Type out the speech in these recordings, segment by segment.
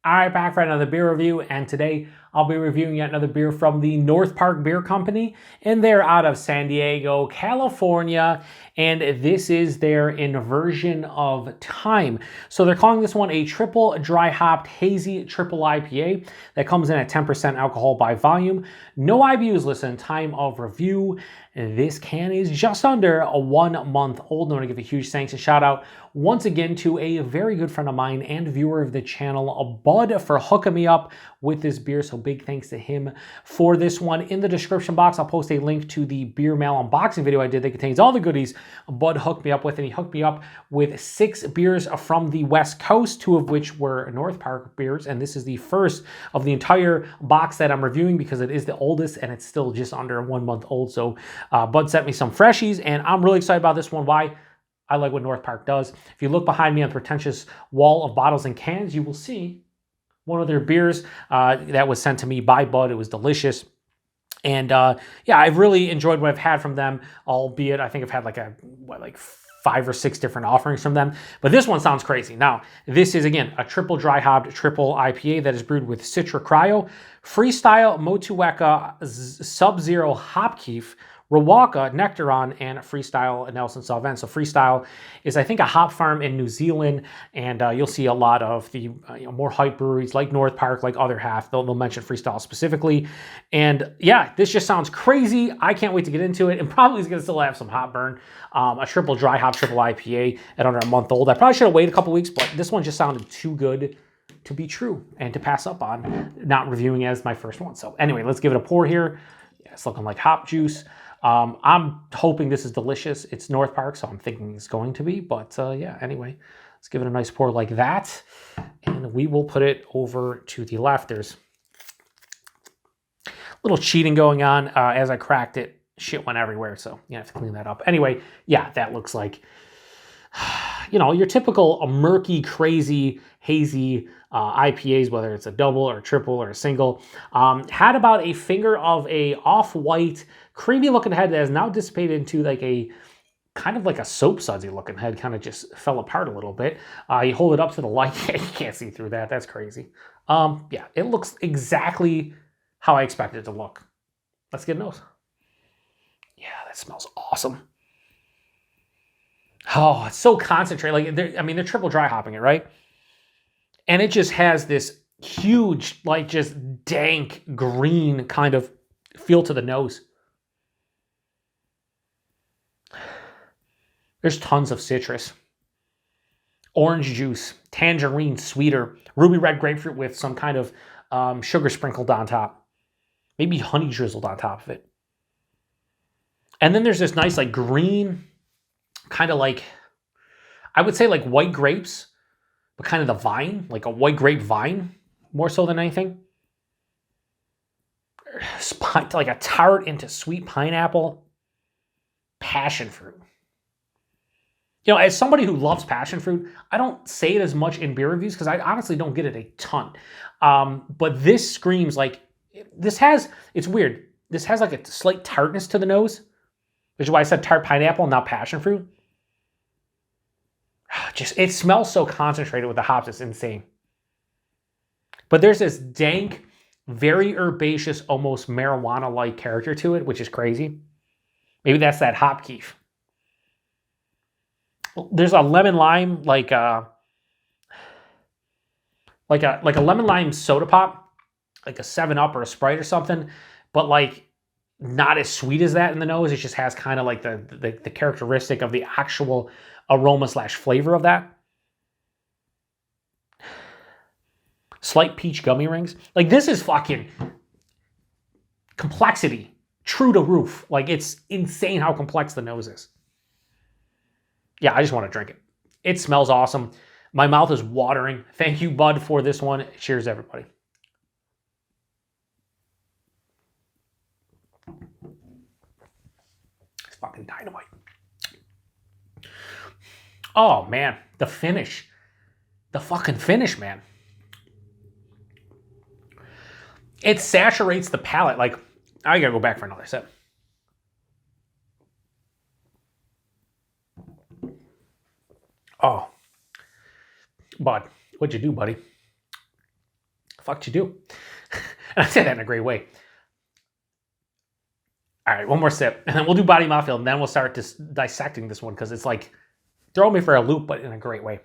All right, back for another beer review, and today I'll be reviewing yet another beer from the North Park Beer Company, and they're out of San Diego, California, and this is their Inversion of Time. So they're calling this one a triple dry hopped hazy triple IPA that comes in at 10% alcohol by volume. No IBUs listed, time of review. This can is just under a 1 month old. I want to give a huge thanks and shout out once again to a very good friend of mine and viewer of the channel, Bud, for hooking me up with this beer. So big thanks to him for this one. In the description box, I'll post a link to the beer mail unboxing video I did that contains all the goodies Bud hooked me up with. And he hooked me up with 6 beers from the West Coast, 2 of which were North Park beers. And this is the first of the entire box that I'm reviewing because it is the oldest and it's still just under 1 month old. So Bud sent me some freshies and I'm really excited about this one. Why? I like what North Park does. If you look behind me on the pretentious wall of bottles and cans, you will see one of their beers that was sent to me by Bud. It was delicious. And yeah, I've really enjoyed what I've had from them, albeit I think I've had like 5 or 6 different offerings from them. But this one sounds crazy. Now, this is, again, a triple dry hopped triple IPA that is brewed with Citra Cryo, Freestyle, Motueka, SubZero hop Kief, Riwaka, Nectaron, and Freestyle Nelson Sauvin. So Freestyle is, I think, a hop farm in New Zealand, and you'll see a lot of the more hype breweries like North Park, like other half. They'll mention Freestyle specifically. And yeah, this just sounds crazy. I can't wait to get into it, and probably is going to still have some hop burn. A triple dry hop, triple IPA at under a month old. I probably should have waited a couple weeks, but this one just sounded too good to be true and to pass up on, not reviewing as my first one. So anyway, let's give it a pour here. Yeah, it's looking like hop juice. I'm hoping this is delicious. It's North Park, so I'm thinking it's going to be. But yeah, anyway, let's give it a nice pour like that. And we will put it over to the left. There's a little cheating going on. As I cracked it, shit went everywhere. So you have to clean that up. Anyway, yeah, that looks like, your typical murky, crazy, hazy IPAs, whether it's a double or a triple or a single. Had about a finger of a off-white, creamy looking head that has now dissipated into like a kind of like a soap sudsy looking head, kind of just fell apart a little bit. You hold it up to the light, you can't see through that. That's crazy. Yeah, it looks exactly how I expected it to look. Let's get a nose. Yeah, that smells awesome. Oh, it's so concentrated. Like, they're triple dry hopping it, right? And it just has this huge, like, just dank green kind of feel to the nose. There's tons of citrus. Orange juice, tangerine, sweeter, ruby red grapefruit with some kind of sugar sprinkled on top. Maybe honey drizzled on top of it. And then there's this nice, like, green, kind of like, I would say like white grapes, but kind of the vine, like a white grape vine, more so than anything. Like a tart into sweet pineapple, passion fruit. As somebody who loves passion fruit, I don't say it as much in beer reviews because I honestly don't get it a ton. But this screams like, it's weird. This has like a slight tartness to the nose, which is why I said tart pineapple, not passion fruit. It smells so concentrated with the hops, it's insane. But there's this dank, very herbaceous, almost marijuana-like character to it, which is crazy. Maybe that's that hop Kief. There's a lemon lime, like a lemon lime soda pop, like a 7-Up or a Sprite or something, but like not as sweet as that in the nose. It just has kind of like the characteristic of the actual aroma / flavor of that. Slight peach gummy rings. Like, this is fucking complexity, true to roof. Like, it's insane how complex the nose is. Yeah, I just want to drink it. It smells awesome. My mouth is watering. Thank you, Bud, for this one. Cheers, everybody. It's fucking dynamite. Oh, man. The finish. The fucking finish, man. It saturates the palate. Like, I gotta go back for another sip. Oh. Bud, what'd you do, buddy? fuck you do? And I say that in a great way. All right, one more sip, and then we'll do body mouthfeel, and then we'll start dissecting this one because it's like throwing me for a loop, but in a great way.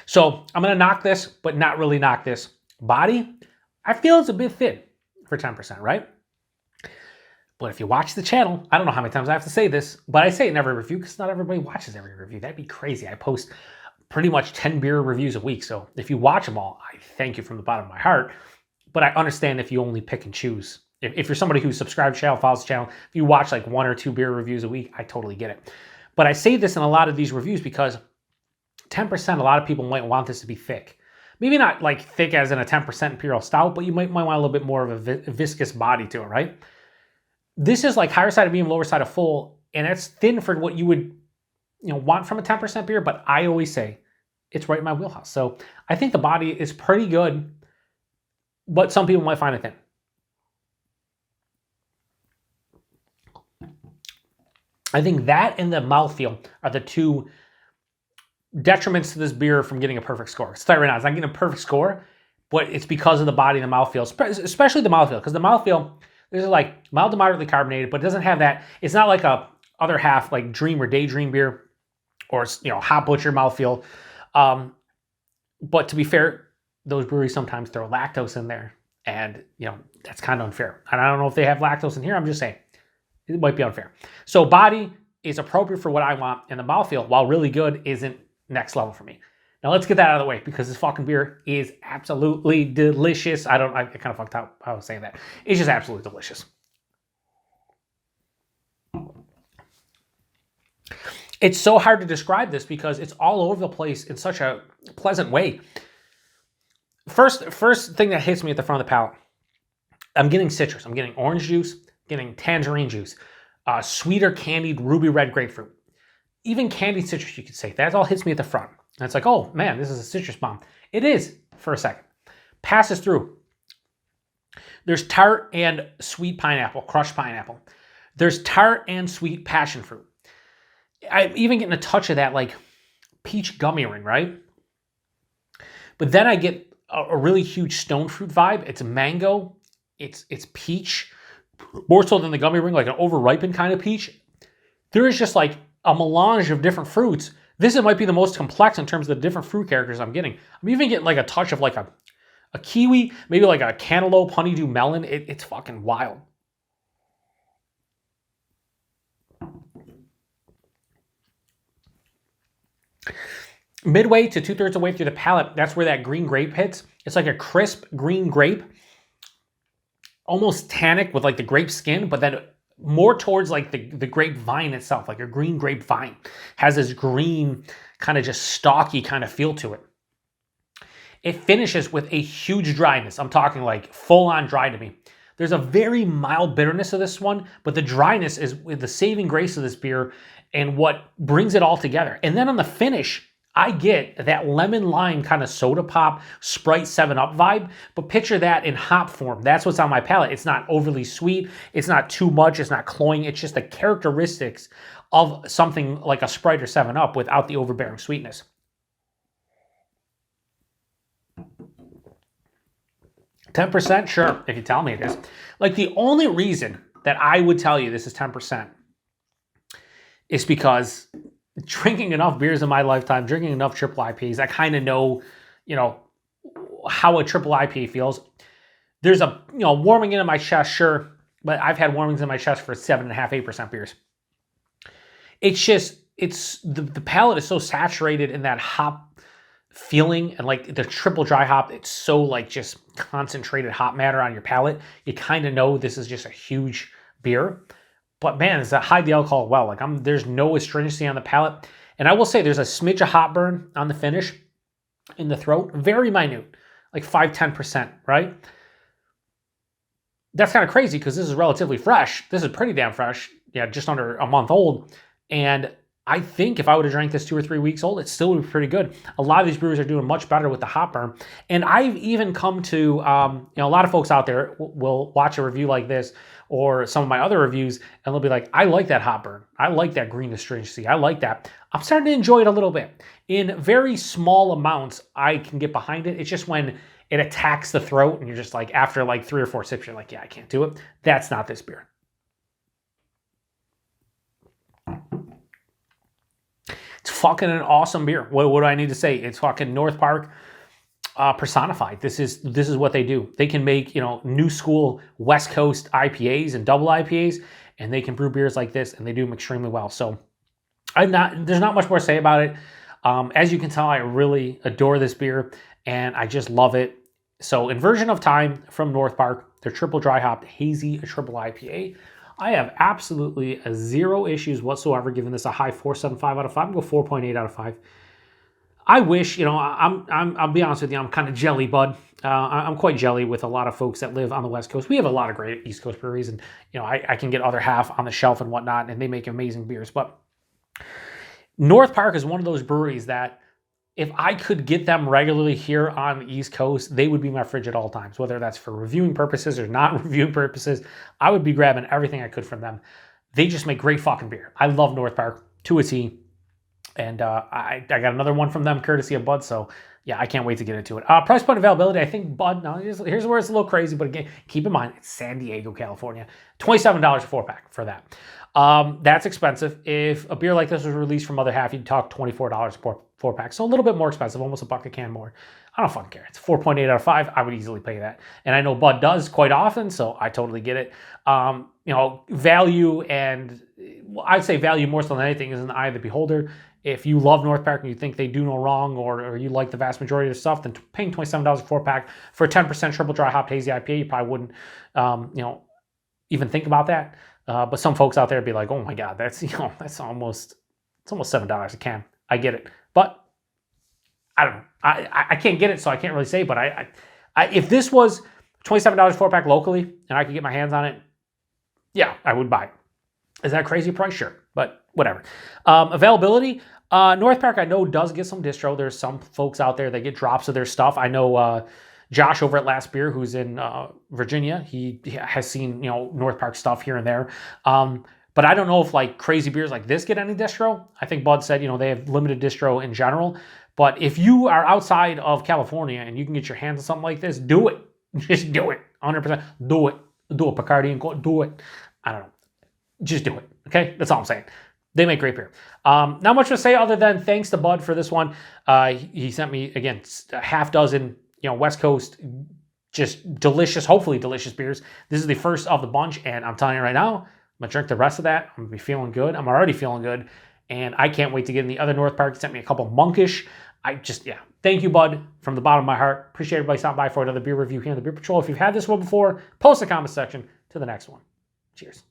So I'm going to knock this, but not really knock this. Body, I feel it's a bit thin for 10%, right? But if you watch the channel, I don't know how many times I have to say this, but I say it in every review because not everybody watches every review. That'd be crazy. I post pretty much 10 beer reviews a week. So if you watch them all, I thank you from the bottom of my heart. But I understand if you only pick and choose. If you're somebody who's subscribed to the channel, follows the channel, if you watch like 1 or 2 beer reviews a week, I totally get it. But I say this in a lot of these reviews because 10%, a lot of people might want this to be thick. Maybe not like thick as in a 10% Imperial Stout, but you might want a little bit more of a viscous body to it, right? This is like higher side of medium, lower side of full, and it's thin for what you would want from a 10% beer, but I always say it's right in my wheelhouse. So I think the body is pretty good, but some people might find it thin. I think that and the mouthfeel are the two detriments to this beer from getting a perfect score. I'll tell you right now, it's not getting a perfect score, but it's because of the body and the mouthfeel, especially the mouthfeel, because the mouthfeel, this is like mild to moderately carbonated, but it doesn't have that. It's not like a other half like Dream or Daydream beer or Hot Butcher mouthfeel. But to be fair, those breweries sometimes throw lactose in there, and that's kind of unfair. And I don't know if they have lactose in here. I'm just saying it might be unfair. So body is appropriate for what I want, and the mouthfeel, while really good, isn't next level for me. Now let's get that out of the way because this fucking beer is absolutely delicious. I kind of fucked up how I was saying that. It's just absolutely delicious. It's so hard to describe this because it's all over the place in such a pleasant way. First thing that hits me at the front of the palate, I'm getting citrus. I'm getting orange juice, getting tangerine juice, sweeter candied ruby red grapefruit. Even candied citrus, you could say. That all hits me at the front. And it's like, oh man, this is a citrus bomb. It is for a second. Passes through. There's tart and sweet pineapple, crushed pineapple. There's tart and sweet passion fruit. I'm even getting a touch of that like peach gummy ring, right? But then I get a really huge stone fruit vibe. It's mango. It's peach. More so than the gummy ring, like an overripened kind of peach. There is just like a melange of different fruits. This might be the most complex in terms of the different fruit characters I'm getting. I'm even getting like a touch of like a kiwi, maybe like a cantaloupe, honeydew melon. It's fucking wild. Midway to 2/3 of the way through the palate, that's where that green grape hits. It's like a crisp green grape, almost tannic with like the grape skin, but then more towards like the grape vine itself, like a green grape vine. Has this green kind of just stalky kind of feel to it. It finishes with a huge dryness. I'm talking like full on dry to me. There's a very mild bitterness of this one, but the dryness is with the saving grace of this beer and what brings it all together. And then on the finish, I get that lemon lime kind of soda pop, Sprite 7-Up vibe, but picture that in hop form. That's what's on my palate. It's not overly sweet. It's not too much. It's not cloying. It's just the characteristics of something like a Sprite or 7-Up without the overbearing sweetness. %, sure, if you tell me it is. Like the only reason that I would tell you this is 10% is because drinking enough beers in my lifetime, drinking enough triple IPAs, I kind of know, how a triple IPA feels. There's a, warming in my chest, sure, but I've had warmings in my chest for 7.5%, 8% beers. It's just, the palate is so saturated in that hop feeling and like the triple dry hop, it's so like just concentrated hop matter on your palate. You kind of know this is just a huge beer. But man, it's a high the alcohol well. Like there's no astringency on the palate. And I will say there's a smidge of hop burn on the finish in the throat. Very minute, like 5-10%, right? That's kind of crazy because this is relatively fresh. This is pretty damn fresh. Yeah, just under a month old. And I think if I would have drank this 2 or 3 weeks old, it still would be pretty good. A lot of these brewers are doing much better with the hop burn. And I've even come to, a lot of folks out there will watch a review like this or some of my other reviews, and they'll be like, I like that hop burn. I like that green astringency. I like that. I'm starting to enjoy it a little bit. In very small amounts, I can get behind it. It's just when it attacks the throat and you're just like, after like 3 or 4 sips, you're like, yeah, I can't do it. That's not this beer. It's fucking an awesome beer. What do I need to say? It's fucking North Park personified. This is what they do. They can make, new school West Coast IPAs and double IPAs, and they can brew beers like this, and they do them extremely well. So there's not much more to say about it. As you can tell, I really adore this beer, and I just love it. So Inversion of Time from North Park, their triple dry hopped hazy triple IPA. I have absolutely zero issues whatsoever giving this a high 4.75 out of 5. I'm going to go 4.8 out of 5. I wish, I'll be honest with you, I'm kind of jelly, bud. I'm quite jelly with a lot of folks that live on the West Coast. We have a lot of great East Coast breweries, and I can get other half on the shelf and whatnot, and they make amazing beers. But North Park is one of those breweries that if I could get them regularly here on the East Coast, they would be my fridge at all times, whether that's for reviewing purposes or not reviewing purposes. I would be grabbing everything I could from them. They just make great fucking beer. I love North Park to a T. And I got another one from them courtesy of Bud. So yeah, I can't wait to get into it. Price point availability, I think Bud, now here's where it's a little crazy, but again, keep in mind, it's San Diego, California. $27 a 4-pack for that. That's expensive. If a beer like this was released from other half, you'd talk $24 per 4-pack. So a little bit more expensive, almost $1 a can more. I don't fucking care. It's 4.8 out of 5. I would easily pay that. And I know Bud does quite often, so I totally get it. Value, and I'd say value more so than anything is in the eye of the beholder. If you love North Park and you think they do no wrong, or you like the vast majority of the stuff, then paying $27 a 4-pack for a 10% triple dry hop hazy IPA, you probably wouldn't, even think about that. But some folks out there would be like, oh my God, that's almost $7 a can. I get it. But I don't know. I can't get it, so I can't really say. But I if this was $27 4-pack locally and I could get my hands on it, yeah, I would buy it. Is that a crazy price? Sure, but whatever. Availability, North Park I know does get some distro. There's some folks out there that get drops of their stuff. I know Josh over at Last Beer, who's in Virginia, he has seen North Park stuff here and there. But I don't know if like crazy beers like this get any distro. I think Bud said they have limited distro in general. But if you are outside of California and you can get your hands on something like this, do it. Just do it. 100%. Do it. Do it. Bacardi and Co. Do it. I don't know. Just do it. Okay? That's all I'm saying. They make great beer. Not much to say other than thanks to Bud for this one. He sent me, again, a half dozen, West Coast, just delicious, hopefully delicious beers. This is the first of the bunch, and I'm telling you right now, I'm going to drink the rest of that. I'm going to be feeling good. I'm already feeling good, and I can't wait to get in the other North Park. He sent me a couple monkish. Thank you, Bud, from the bottom of my heart. Appreciate everybody stopping by for another beer review here on the Beer Patrol. If you've had this one before, post in the comment section to the next one. Cheers.